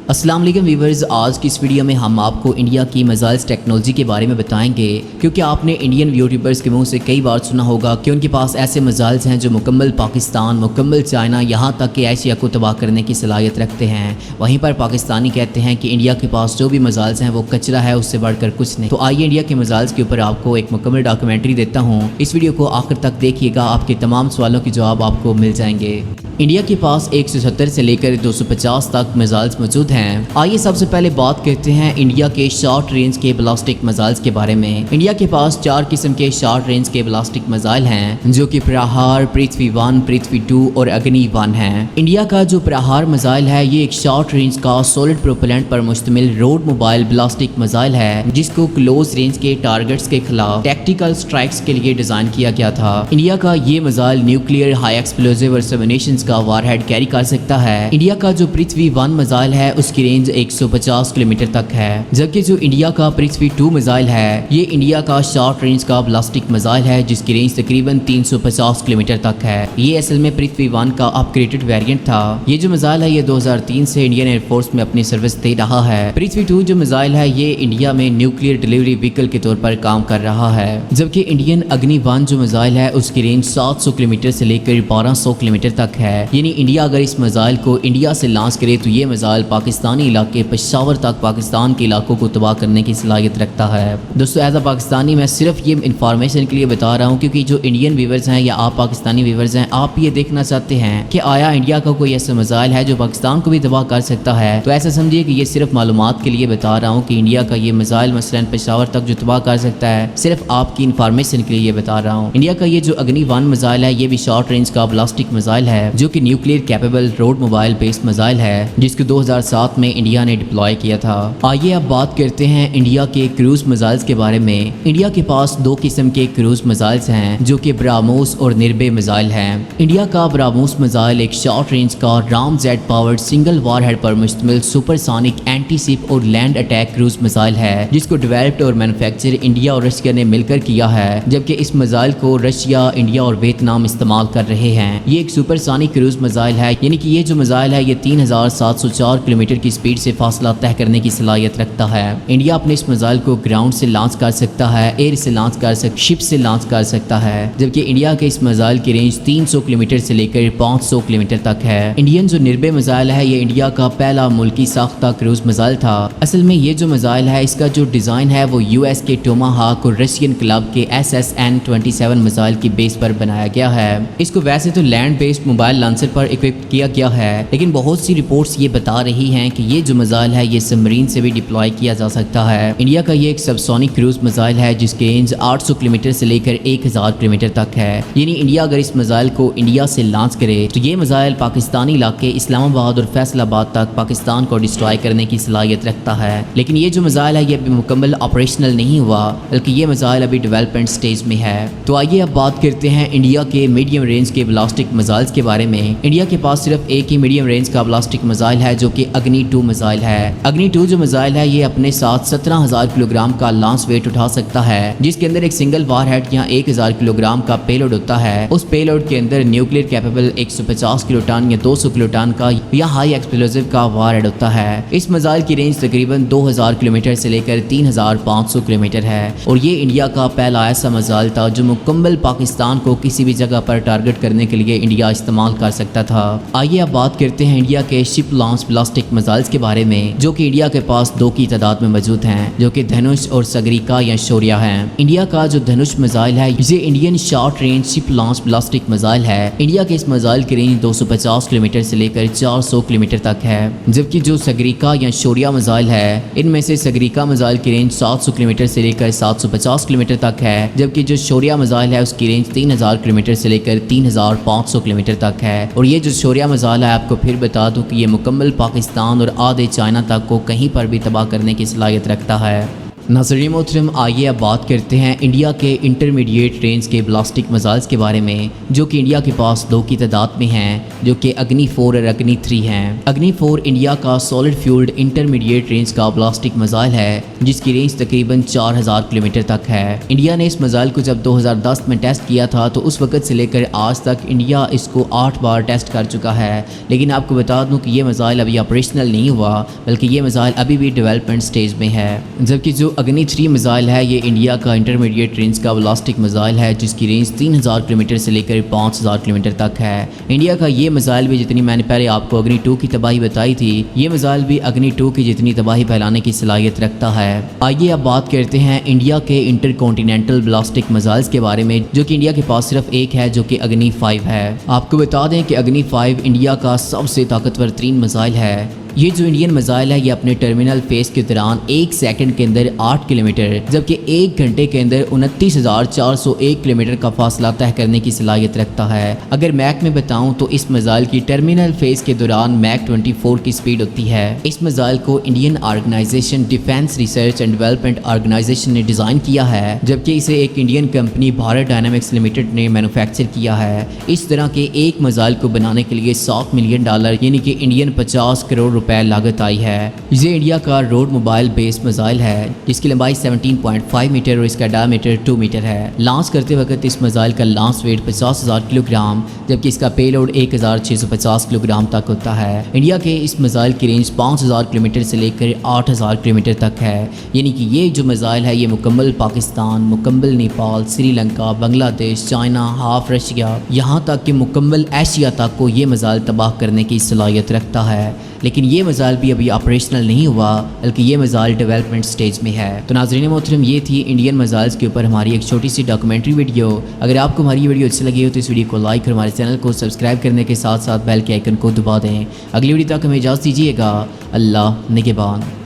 अस्सलाम वालेकुम व्यूवर्स, आज की इस वीडियो में हम आपको इंडिया की मिसाइल्स टेक्नोलॉजी के बारे में बताएंगे, क्योंकि आपने इंडियन यूट्यूबर्स के मुंह से कई बार सुना होगा कि उनके पास ऐसे मिसाइल्स हैं जो मुकम्मल पाकिस्तान, मुकम्मल चाइना, यहाँ तक कि एशिया को तबाह करने की सलाहियत रखते हैं। वहीं पर पाकिस्तानी कहते हैं कि इंडिया के पास जो भी मिसाइल्स हैं वो कचरा है, उससे बढ़कर कुछ नहीं। तो आइए इंडिया के मिसाइल्स के ऊपर आपको एक मुकम्मल डॉक्यूमेंट्री देता हूँ। इस वीडियो को आखिर तक देखिएगा, आपके तमाम सवालों के जवाब आपको मिल जाएंगे। इंडिया के पास 170 से लेकर 250 तक मिसाइल्स मौजूद हैं। आइए सबसे पहले बात करते हैं इंडिया के शॉर्ट रेंज के बैलिस्टिक मिसाइल्स के बारे में। इंडिया के पास 4 किस्म के शॉर्ट रेंज के बैलिस्टिक मिसाइल हैं, जो कि प्रहार, पृथ्वी 1, पृथ्वी 2 और अग्नि 1 हैं। इंडिया का जो प्रहार मिसाइल है ये एक शॉर्ट रेंज का सॉलिड प्रोपेलेंट पर मुश्तमिल रोड मोबाइल बैलिस्टिक मिसाइल है, जिसको क्लोज रेंज के टारगेट्स के खिलाफ टैक्टिकल स्ट्राइक्स के लिए डिजाइन किया गया था। इंडिया का ये मिसाइल न्यूक्लियर, हाई एक्सप्लोजिव और सबमिशंस का वारहेड कैरी कर सकता है। इंडिया का जो पृथ्वी 1 मिसाइल है उसकी रेंज 150 किलोमीटर तक है, जबकि जो इंडिया का पृथ्वी 2 मिसाइल है ये इंडिया का शॉर्ट रेंज का बैलिस्टिक मिसाइल है, जिसकी रेंज तकरीबन 350 किलोमीटर तक है। ये असल में पृथ्वी 1 का अपग्रेडेड वेरिएंट था। ये जो मिसाइल है ये 2003 से इंडियन एयरफोर्स में अपनी सर्विस दे रहा है। पृथ्वी 2 जो मिसाइल है ये इंडिया में न्यूक्लियर डिलीवरी व्हीकल के तौर पर काम कर रहा है, जबकि इंडियन अग्नि 1 जो मिसाइल है उसकी रेंज 700 किलोमीटर से लेकर 1200 किलोमीटर तक है। यानी इंडिया अगर इस मिसाइल को इंडिया से लॉन्च करे तो ये मिसाइल पाकिस्तानी इलाके पेशावर तक पाकिस्तान के इलाकों को तबाह करने की सलाहियत रखता है। दोस्तों एज अ पाकिस्तानी मैं सिर्फ ये इन्फॉर्मेशन के लिए बता रहा हूँ, क्योंकि जो इंडियन व्यूवर्स हैं या आप पाकिस्तानी व्यूवर्स हैं, आप ये देखना चाहते हैं कि आया इंडिया का कोई ऐसा मिसाइल है जो पाकिस्तान को भी तबाह कर सकता है, तो ऐसा समझिए कि ये सिर्फ मालूमात के लिए बता रहा हूँ कि इंडिया का ये मिसाइल मसलन पेशावर तक जो तबाह कर सकता है, सिर्फ आपकी इन्फॉर्मेशन के लिए ये बता रहा हूँ। इंडिया का ये जो अग्नि 1 मिसाइल है ये भी शॉर्ट रेंज का बैलिस्टिक मिसाइल है, जो कि nuclear capable road mobile based missile है, जिसको 2007 में इंडिया ने डिप्लॉय किया था। आइए अब बात करते हैं इंडिया के क्रूज मिसाइल्स के बारे में। इंडिया के पास 2 किस्म के क्रूज मिसाइल्स हैं, जो कि ब्राह्मोस और निर्भय मिसाइल हैं। इंडिया का ब्राह्मोस मिसाइल एक शॉर्ट रेंज का Ram jet powered single warhead पर मुश्तमिल सुपरसोनिक एंटी शिप और लैंड अटैक क्रूज मिसाइल है, जिसको डेवलप्ड और मैन्युफैक्चर इंडिया और रशिया ने मिलकर किया है, जबकि इस मिसाइल को रशिया, इंडिया और वियतनाम इस्तेमाल कर रहे हैं। ये एक सुपरसोनिक क्रूज मिसाइल है, यानी कि ये जो मिसाइल है ये 3704 किलोमीटर की स्पीड से फासला तय करने की सलाहियत रखता है। इंडिया अपने इस मिसाइल को ग्राउंड से लॉन्च कर सकता है, एयर से लॉन्च कर सकता, शिप से लॉन्च कर सकता है, जबकि इंडिया के इस मिसाइल की रेंज 300 किलोमीटर से लेकर 500 किलोमीटर तक है। इंडियन जो निर्भय मिसाइल है ये इंडिया का पहला मुल्की साख्ता क्रूज मिसाइल था। असल में ये जो मिसाइल है इसका जो डिजाइन है वो यूएस के टोमाहाक और रशियन क्लब के SSN-27 मिसाइल की बेस पर बनाया गया है। इसको वैसे तो लैंड बेस्ड मोबाइल लॉन्चर पर इक्विप किया गया है, लेकिन बहुत सी रिपोर्ट्स ये बता रही हैं कि ये जो मिसाइल है ये सबमरीन से भी डिप्लॉय किया जा सकता है। इंडिया का ये एक सबसोनिक क्रूज मिसाइल है जिसकी रेंज 800 किलोमीटर से लेकर 1000 किलोमीटर तक है। यानी इंडिया अगर इस मिसाइल को इंडिया से लॉन्च करे तो ये मिसाइल पाकिस्तानी इलाके इस्लामाबाद और फैसलाबाद तक पाकिस्तान को डिस्ट्रॉय करने की सलाहियत रखता है। लेकिन ये जो मिसाइल है ये अभी मुकम्मल ऑपरेशनल नहीं हुआ, बल्कि ये मिसाइल अभी डेवलपमेंट स्टेज में है। तो आइए अब बात करते हैं इंडिया के मीडियम रेंज के बैलिस्टिक मिसाइल्स के बारे में। इंडिया के पास सिर्फ एक ही मीडियम रेंज का बैलिस्टिक मिसाइल है, जो कि अग्नि 2 मिसाइल है। अग्नि 2 जो मिसाइल है ये अपने साथ 17000 किलोग्राम का लॉन्च वेट उठा सकता है, जिसके अंदर एक सिंगल वारहेड या 1000 किलोग्राम का पेलोड होता है। उस पेलोड के अंदर न्यूक्लियर कैपेबल 150 किलोटन या 200 किलोटन का या हाई एक्सप्लोजिव का वारहेड होता है। इस मिसाइल की रेंज तकरीबन 2000 किलोमीटर से लेकर 3500 किलोमीटर है, और ये इंडिया का पहला ऐसा मिसाइल था जो मुकम्मल पाकिस्तान को किसी भी जगह पर टारगेट करने के लिए इंडिया इस्तेमाल कर सकता था। आइए अब बात करते हैं इंडिया के शिप लॉन्च बैलिस्टिक मिसाइल्स के बारे में, जो कि इंडिया के पास 2 की तादाद में मौजूद हैं, जो कि धनुष और सगरिका या शौर्या हैं। इंडिया का जो धनुष मिसाइल है ये Indian short range ship launch ballistic missile है। इंडिया के इस मिसाइल की रेंज 250 किलोमीटर से लेकर 400 किलोमीटर तक है, जबकि जो सगरिका या शौर्या मिसाइल है इनमें से सगरिका मिसाइल की रेंज 700 किलोमीटर से लेकर 750 किलोमीटर तक है, जबकि जो शौर्या मिसाइल है उसकी रेंज 3000 किलोमीटर से लेकर 3500 किलोमीटर तक है। और ये जो शौर्या मिसाइल है आपको फिर बता दूं कि ये मुकम्मल पाकिस्तान और आधे चाइना तक को कहीं पर भी तबाह करने की सलाहियत रखता है। नाज़रीन मोहतरम, आइए अब बात करते हैं इंडिया के इंटरमीडिएट रेंज के बैलिस्टिक मिसाइल्स के बारे में, जो कि इंडिया के पास 2 की तादाद में हैं, जो कि अग्नि 4 और अग्नि 3 हैं। अग्नि 4 इंडिया का सॉलिड फ्यूल्ड इंटरमीडिएट रेंज का बैलिस्टिक मिसाइल है, जिसकी रेंज तकरीबन 4000 किलोमीटर तक है। इंडिया ने इस मिसाइल को जब 2010 में टेस्ट किया था तो उस वक्त से लेकर आज तक इंडिया इसको 8 बार टेस्ट कर चुका है। लेकिन आपको बता दूं कि ये मिसाइल अभी ऑपरेशनल नहीं हुआ, बल्कि ये मिसाइल अभी भी डेवलपमेंट स्टेज में है। जबकि जो अग्नि 3 मिसाइल है, ये इंडिया का इंटरमीडिएट रेंज का बैलिस्टिक मिसाइल है, जिसकी रेंज 3000 किलोमीटर से लेकर 5000 किलोमीटर तक है। इंडिया का ये मिसाइल भी, जितनी मैंने पहले आपको अग्नि 2 की तबाही बताई थी, ये मिसाइल भी अग्नि 2 की जितनी तबाही फैलाने की सलाहियत रखता है। आइए अब बात करते हैं इंडिया के इंटरकॉन्टिनेंटल बैलिस्टिक मिसाइल्स के बारे में, जो कि इंडिया के पास सिर्फ एक है, जो कि अग्नि 5 है। आपको बता दें कि अग्नि 5 इंडिया का सबसे ताकतवर 3 मिसाइल है। ये जो इंडियन मिसाइल है, ये अपने टर्मिनल फेज के दौरान 1 सेकंड के अंदर 8 किलोमीटर, जबकि 1 घंटे के अंदर 29,401 किलोमीटर का फासला तय करने की सलाहियत रखता है। अगर मैक में बताऊं तो इस मिसाइल की टर्मिनल फेज के दौरान मैक 24 की स्पीड होती है। इस मिसाइल को Indian organization defence research and development organization ने डिज़ाइन किया है, जबकि इसे एक Indian company Bharat dynamics limited ने मैन्युफैक्चर किया है। इस तरह के एक मिसाइल को बनाने के लिए $7 मिलियन यानी कि इंडियन 50 करोड़ रुपए लागत आई है। ये इंडिया का रोड मोबाइल बेस्ड मिसाइल है, जिसकी लंबाई 17.5 मीटर और इसका डायमीटर 2 मीटर है। लॉन्च करते वक्त इस मिसाइल का लॉन्च वेट 50,000 किलोग्राम, जबकि इसका पेलोड 1650 किलोग्राम तक होता है। इंडिया के इस मिसाइल की रेंज 5000 किलोमीटर से लेकर 8000 किलोमीटर तक है। यानी कि ये जो मिसाइल है, ये मुकम्मल पाकिस्तान, मुकम्मल Nepal, Sri Lanka, Bangladesh, China, half Russia, यहाँ तक कि मुकम्मल एशिया तक को ये मिसाइल तबाह करने की सलाहियत रखता है। लेकिन ये मिसाइल भी अभी ऑपरेशनल नहीं हुआ, बल्कि ये मिसाइल डेवलपमेंट स्टेज में है। तो नाज़रीन मोहतरम, ये थी इंडियन मिसाइल्स के ऊपर हमारी एक छोटी सी डॉक्यूमेंट्री वीडियो। अगर आपको हमारी वीडियो अच्छी लगी हो तो इस वीडियो को लाइक और हमारे चैनल को सब्सक्राइब करने के साथ साथ बेल के आइकन को दबा दें। अगली वीडियो तक हमें इजाज़त दीजिएगा। अल्लाह निगहबान।